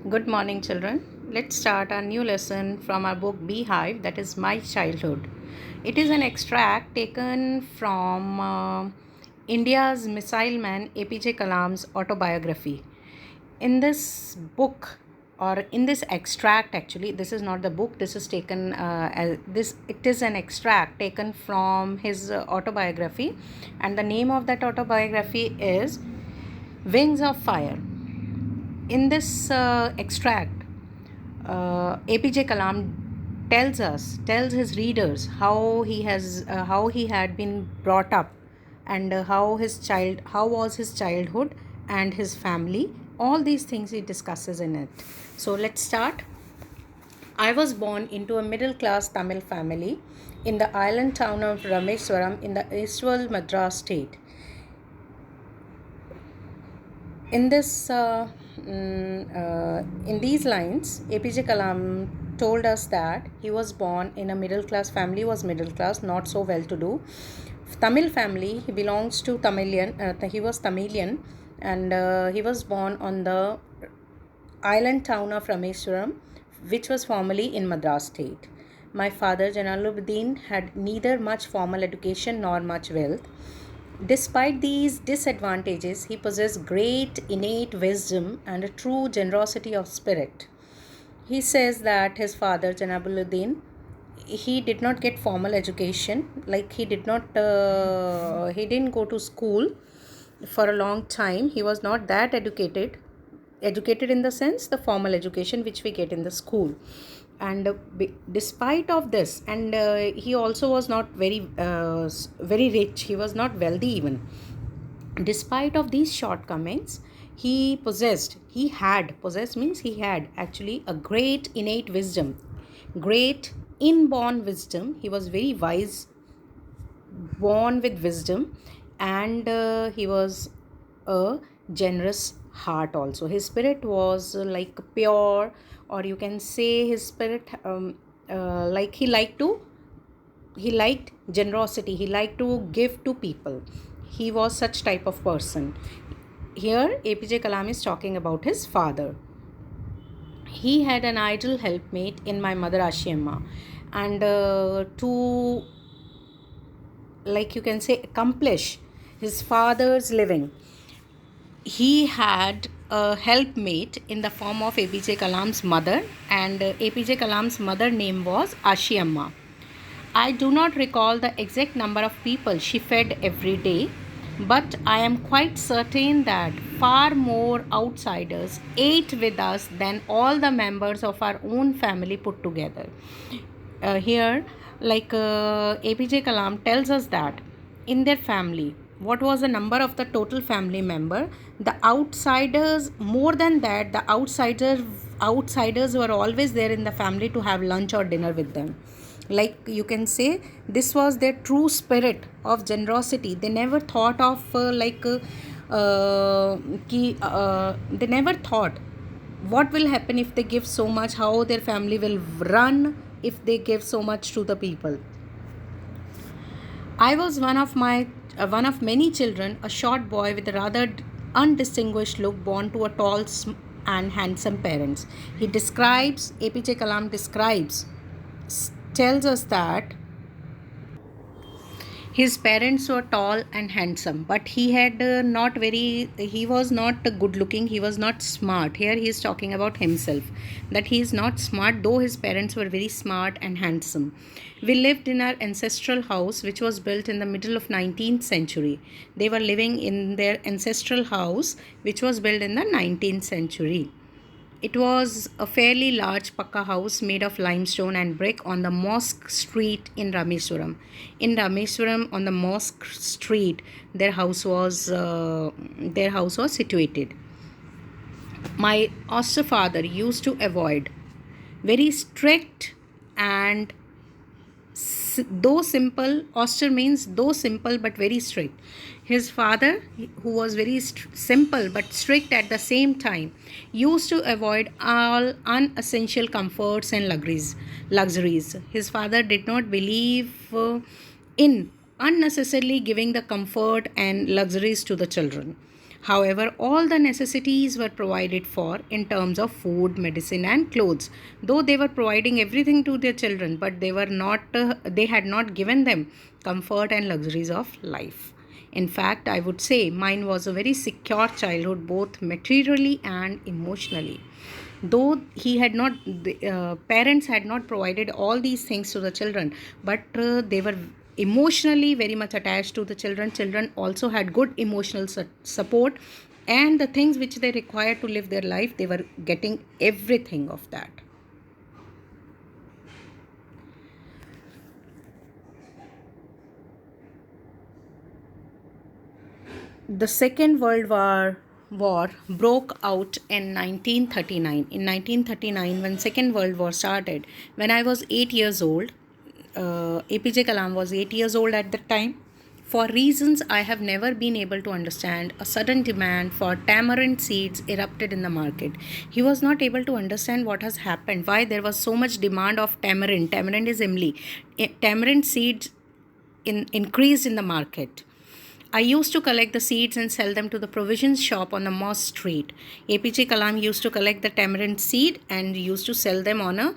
Good morning, children. Let's start a new lesson from our book Beehive, that is My Childhood. It is an extract taken from India's missile man APJ Kalam's autobiography. In this book, or in this extract, actually, this is not the book. This is taken as this. It is an extract taken from his autobiography, and the name of that autobiography is Wings of Fire. In this extract, APJ Kalam tells his readers how he had been brought up, and how was his childhood and his family. All these things he discusses in it. So let's start. I was born into a middle class Tamil family in the island town of Rameswaram in the Eastwell Madras state. In these lines, APJ Kalam told us that he was born in a middle class family, was middle class, not so well to do. Tamil family, he belongs to Tamilian, he was Tamilian, and he was born on the island town of Rameswaram, which was formerly in Madras state. My father, Jalaluddin, had neither much formal education nor much wealth. Despite these disadvantages, he possessed great innate wisdom and a true generosity of spirit. He says that his father, Janabuddin, he did not get formal education. Like he didn't go to school for a long time. He was not that educated in the sense the formal education which we get in the school. And despite of this, and he also was not very rich. He was not wealthy even. Despite of these shortcomings, he had possessed means he had actually a great innate wisdom, great inborn wisdom. He was very wise, born with wisdom, and he was a generous heart also. His spirit was like pure, or you can say his spirit, like he liked generosity, he liked to give to people. He was such type of person. Here APJ Kalam is talking about his father. He had an idle helpmate in my mother Ashiamma, and to, like you can say, accomplish his father's living, he had a helpmate in the form of APJ Kalam's mother, and APJ Kalam's mother name was Ashiamma. I do not recall the exact number of people she fed every day, but I am quite certain that far more outsiders ate with us than all the members of our own family put together. Here, like APJ Kalam tells us that in their family, what was the number of the total family member? The outsiders, more than that, the outsiders were always there in the family to have lunch or dinner with them. Like you can say, this was their true spirit of generosity. They never thought of they never thought what will happen if they give so much, how their family will run if they give so much to the people. I was one of many children, a short boy with a rather undistinguished look, born to a tall and handsome parents. APJ Kalam tells us that his parents were tall and handsome, but he was not good looking, he was not smart. Here he is talking about himself, that he is not smart, though his parents were very smart and handsome. We lived in our ancestral house, which was built in the middle of 19th century. They were living in their ancestral house, which was built in the 19th century. It was a fairly large Pakka house made of limestone and brick on the Mosque Street in Rameswaram. In Rameswaram, on the Mosque Street, their house was situated. My foster father used to avoid very strict and though simple. Austere means though simple but very strict. His father, who was very simple but strict at the same time, used to avoid all unessential comforts and luxuries. His father did not believe in unnecessarily giving the comfort and luxuries to the children. However, all the necessities were provided for in terms of food, medicine, and clothes. Though they were providing everything to their children, but they had not given them comfort and luxuries of life. In fact, I would say mine was a very secure childhood, both materially and emotionally. Though he had not, the parents had not provided all these things to the children, but they were emotionally very much attached to the children. Children also had good emotional support, and the things which they required to live their life, they were getting everything of that. The Second World War broke out in 1939. In 1939, when Second World War started, when I was 8 years old, APJ Kalam was 8 years old at that time. For reasons I have never been able to understand, a sudden demand for tamarind seeds erupted in the market. He was not able to understand what has happened, why there was so much demand of tamarind. Tamarind is imli. Tamarind seeds increased in the market. I used to collect the seeds and sell them to the provisions shop on the Moss Street. APJ Kalam used to collect the tamarind seed and used to sell them on a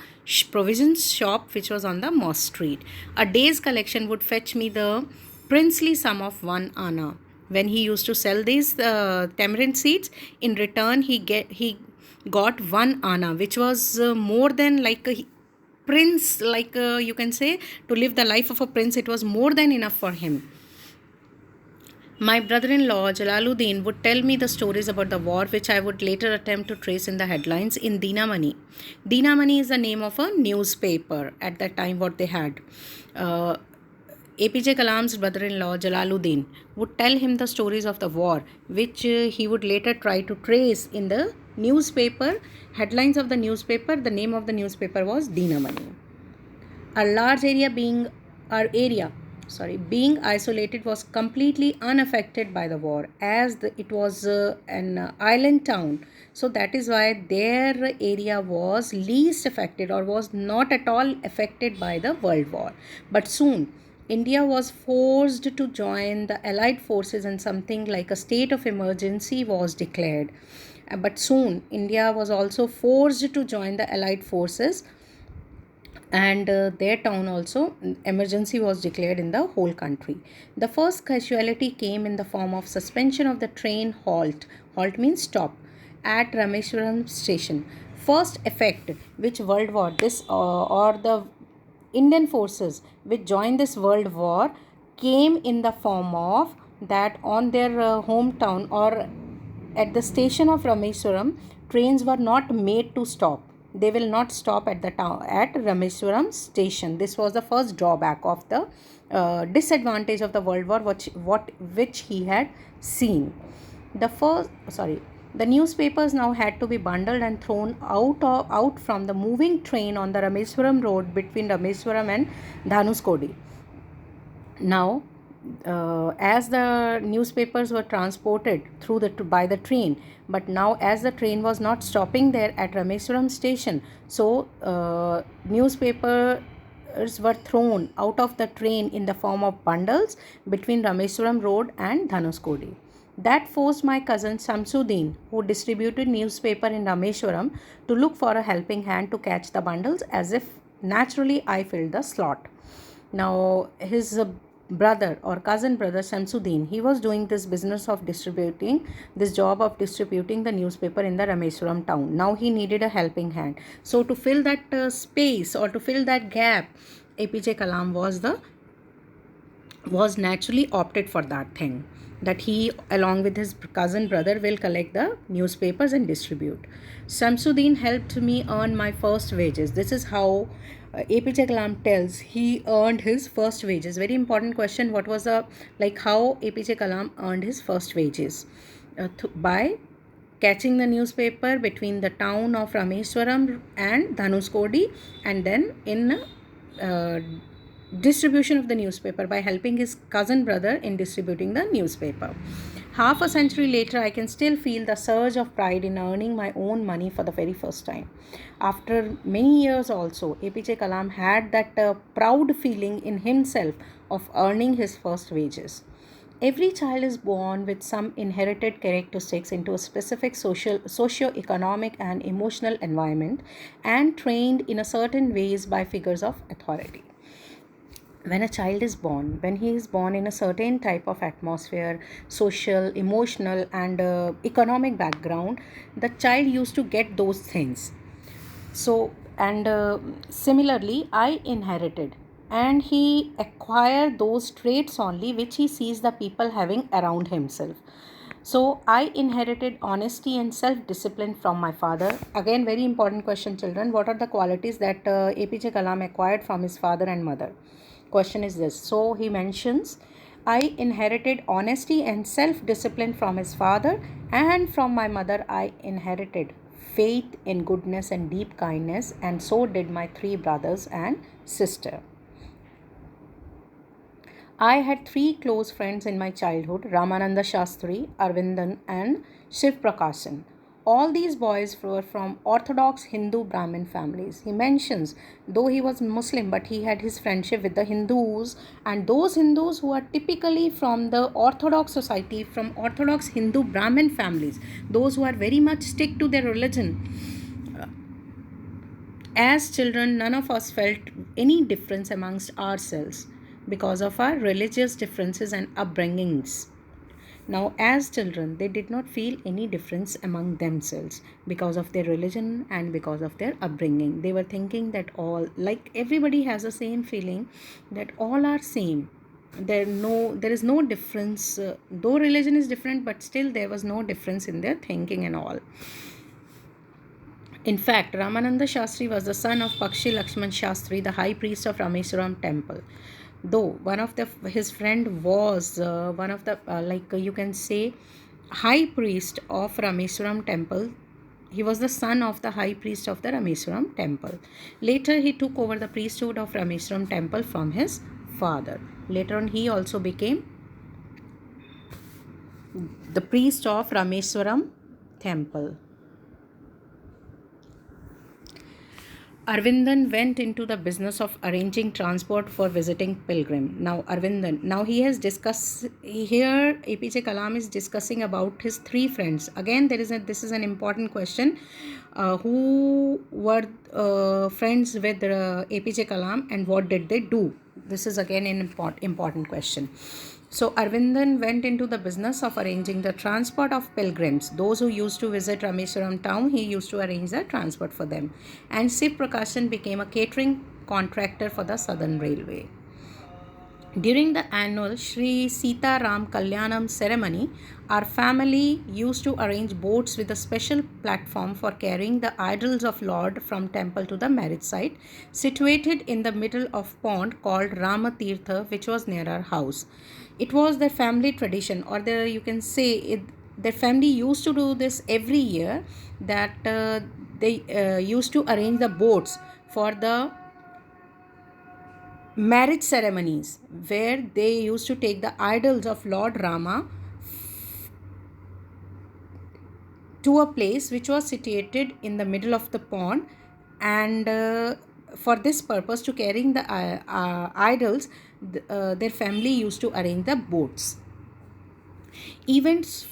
provisions shop which was on the Moss Street. A day's collection would fetch me the princely sum of 1 anna. When he used to sell these tamarind seeds, in return he got 1 anna, which was more than like a prince, like you can say, to live the life of a prince. It was more than enough for him. My brother-in-law Jalaluddin would tell me the stories about the war, which I would later attempt to trace in the headlines in Dinamani. Dinamani is the name of a newspaper at that time what they had. APJ Kalam's brother-in-law Jalaluddin would tell him the stories of the war, which he would later try to trace in the newspaper. Headlines of the newspaper, the name of the newspaper was Dinamani. A large area being isolated was completely unaffected by the war, as it was an island town. So that is why their area was least affected or was not at all affected by the world war. But soon India was forced to join the allied forces and something like a state of emergency was declared. But soon India was also forced to join the allied forces, and their town also emergency was declared in the whole country. The first casualty came in the form of suspension of the train halt means stop at Rameswaram station. First effect which world war this or the Indian forces which joined this world war came in the form of that on their hometown or at the station of Rameswaram, trains were not made to stop. They will not stop at the town at Rameswaram station. This was the first drawback of the disadvantage of the World War, which he had seen. The newspapers now had to be bundled and thrown out from the moving train on the Rameswaram road between Rameswaram and Dhanuskodi. Now, as the newspapers were transported by the train, but now as the train was not stopping there at Rameswaram station, so newspapers were thrown out of the train in the form of bundles between Rameswaram road and Dhanuskodi. That forced my cousin Samsuddin, who distributed newspaper in Rameswaram, to look for a helping hand to catch the bundles, as if naturally I filled the slot. Now his brother or cousin brother Samsuddin, he was doing this business of distributing, this job of distributing the newspaper in the Rameswaram town. Now he needed a helping hand. So to fill that space or to fill that gap, APJ Kalam was naturally opted for that thing, that he along with his cousin brother will collect the newspapers and distribute. Samsuddin helped me earn my first wages. This is how APJ Kalam tells he earned his first wages. Very important question. What was the how APJ Kalam earned his first wages? By catching the newspaper between the town of Rameswaram and Dhanuskodi, and then in distribution of the newspaper by helping his cousin brother in distributing the newspaper. Half a century later, I can still feel the surge of pride in earning my own money for the very first time. After many years also, APJ Kalam had that proud feeling in himself of earning his first wages. Every child is born with some inherited characteristics into a specific socio-economic and emotional environment and trained in a certain ways by figures of authority. When a child is born, when he is born in a certain type of atmosphere, social, emotional, and economic background, the child used to get those things. So, and similarly, I inherited, and he acquired those traits only which he sees the people having around himself. So, I inherited honesty and self discipline from my father. Again, very important question, children. What are the qualities that APJ Kalam acquired from his father and mother? Question is this. So, he mentions, I inherited honesty and self discipline from his father, and from my mother, I inherited faith in goodness and deep kindness, and so did my three brothers and sister. I had three close friends in my childhood, Ramananda Shastri, Arvindan, and Shiv Prakashan. All these boys were from Orthodox Hindu Brahmin families. He mentions, though he was Muslim, but he had his friendship with the Hindus, and those Hindus who are typically from the Orthodox society, from Orthodox Hindu Brahmin families, those who are very much stick to their religion. As children, none of us felt any difference amongst ourselves because of our religious differences and upbringings. Now, as children, they did not feel any difference among themselves because of their religion and because of their upbringing. They were thinking that all, like everybody has the same feeling, that all are same. There is no difference. Though religion is different, but still there was no difference in their thinking and all. In fact, Ramananda Shastri was the son of Pakshi Lakshman Shastri, the high priest of Rameswaram temple. Though his friend was one of the you can say high priest of Rameswaram temple. He was the son of the high priest of the Rameswaram temple. Later, he took over the priesthood of Rameswaram temple from his father. Later on, he also became the priest of Rameswaram temple. Arvindan went into the business of arranging transport for visiting pilgrim. Now he has discussed here. APJ Kalam is discussing about his three friends. Again, this is an important question. Who were friends with APJ Kalam and what did they do? This is again an important question. So Arvindan went into the business of arranging the transport of pilgrims. Those who used to visit Rameswaram town, he used to arrange the transport for them. And Shiv Prakashan became a catering contractor for the Southern Railway. During the annual Sri Sita Ram Kalyanam ceremony, our family used to arrange boats with a special platform for carrying the idols of Lord from temple to the marriage site, situated in the middle of pond called Ramatirtha, which was near our house. It was their family tradition, or you can say their family used to do this every year, that they used to arrange the boats for the marriage ceremonies, where they used to take the idols of Lord Rama to a place which was situated in the middle of the pond, and for this purpose, to carrying the idols, their family used to arrange the boats. Events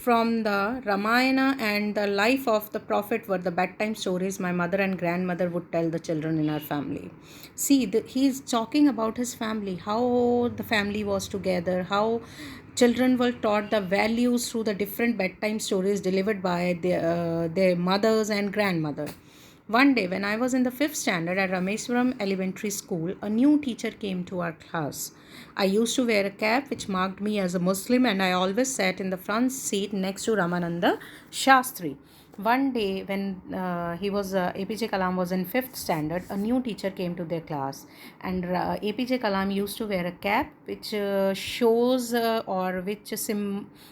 from the Ramayana and the life of the prophet were the bedtime stories my mother and grandmother would tell the children in our family. See, he is talking about his family, how the family was together, how children were taught the values through the different bedtime stories delivered by their mothers and grandmother. One day, when I was in the 5th standard at Rameswaram Elementary School, a new teacher came to our class. I used to wear a cap which marked me as a Muslim, and I always sat in the front seat next to Ramananda Shastri. One day, when APJ Kalam was in 5th standard, a new teacher came to their class, and APJ Kalam used to wear a cap which shows or which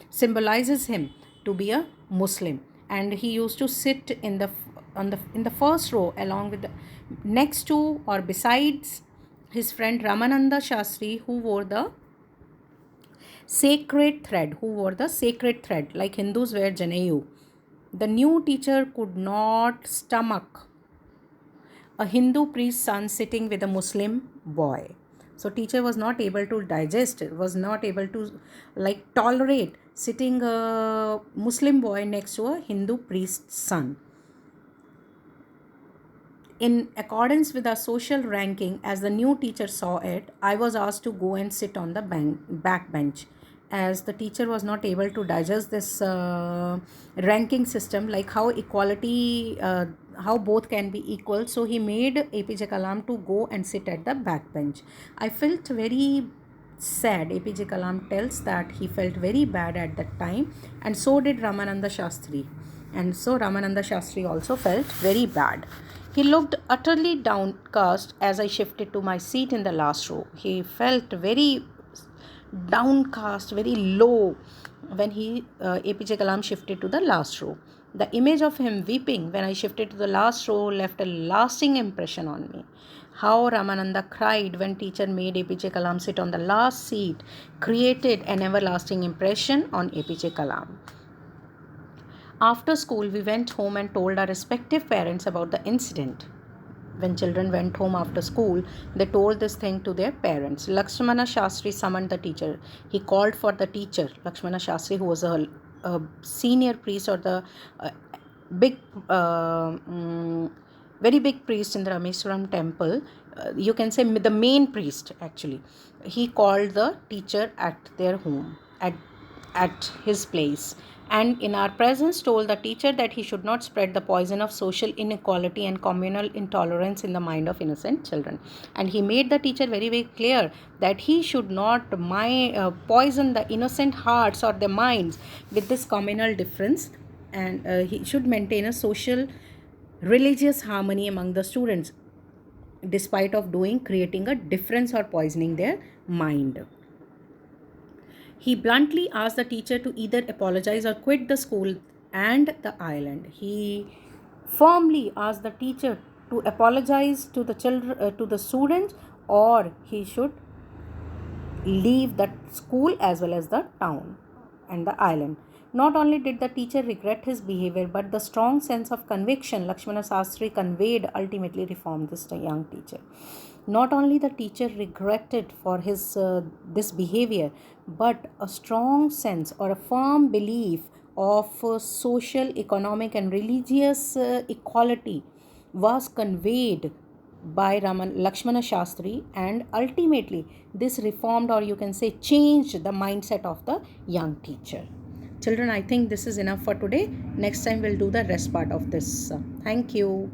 symbolizes him to be a Muslim, and he used to sit in the first row along with the next to or besides his friend Ramananda Shastri, who wore the sacred thread, like Hindus wear Janayu. The new teacher could not stomach a Hindu priest's son sitting with a Muslim boy. So teacher was not able to digest it, was not able to like tolerate sitting a Muslim boy next to a Hindu priest's son. In accordance with our social ranking, as the new teacher saw it, I was asked to go and sit on the back bench. As the teacher was not able to digest this ranking system, like how equality, how both can be equal, so he made APJ Kalam to go and sit at the back bench. I felt very sad. APJ Kalam tells that he felt very bad at that time, and so did Ramananda Shastri. And so Ramananda Shastri also felt very bad. He looked utterly downcast as I shifted to my seat in the last row. He felt very downcast, very low when APJ Kalam shifted to the last row. The image of him weeping when I shifted to the last row left a lasting impression on me. How Ramananda cried when teacher made APJ Kalam sit on the last seat created an everlasting impression on APJ Kalam. After school, we went home and told our respective parents about the incident. When children went home after school, they told this thing to their parents. Lakshmana Shastri summoned the teacher. He called for the teacher, Lakshmana Shastri, who was a senior priest or the big, very big priest in the Rameswaram temple. You can say the main priest actually. He called the teacher at their home, at his place, and in our presence told the teacher that he should not spread the poison of social inequality and communal intolerance in the mind of innocent children. And he made the teacher very, very clear that he should not poison the innocent hearts or the minds with this communal difference, and he should maintain a social religious harmony among the students despite of creating a difference or poisoning their mind. He bluntly asked the teacher to either apologize or quit the school and the island. He firmly asked the teacher to apologize to the children, to the students, or he should leave the school as well as the town and the island. Not only did the teacher regret his behavior, but the strong sense of conviction Lakshmana Shastri conveyed ultimately reformed this young teacher. Not only the teacher regretted for his this behavior, but a strong sense or a firm belief of social, economic, and religious equality was conveyed by Lakshmana Shastri, and ultimately this reformed, or you can say changed, the mindset of the young teacher. Children, I think this is enough for today. Next time we'll do the rest part of this. Thank you.